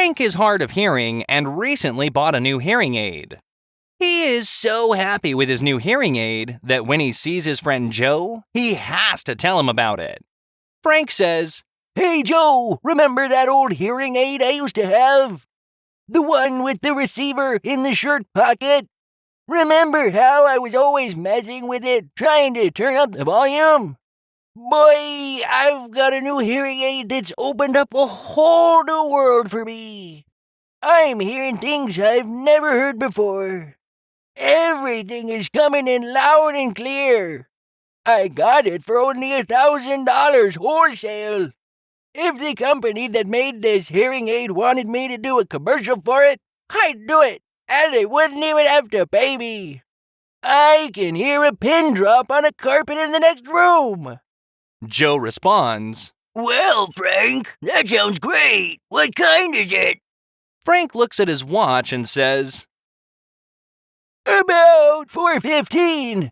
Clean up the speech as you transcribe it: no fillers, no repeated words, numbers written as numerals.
Frank is hard of hearing and recently bought a new hearing aid. He is so happy with his new hearing aid that when he sees his friend Joe, he has to tell him about it. Frank says, "Hey Joe, remember that old hearing aid I used to have? The one with the receiver in the shirt pocket? Remember how I was always messing with it, trying to turn up the volume? Boy, I've got a new hearing aid that's opened up a whole new world for me. I'm hearing things I've never heard before. Everything is coming in loud and clear. I got it for only $1,000 wholesale. If the company that made this hearing aid wanted me to do a commercial for it, I'd do it, and they wouldn't even have to pay me. I can hear a pin drop on a carpet in the next room." Joe responds, "Well, Frank, that sounds great. What kind is it?" Frank looks at his watch and says, "About 4:15.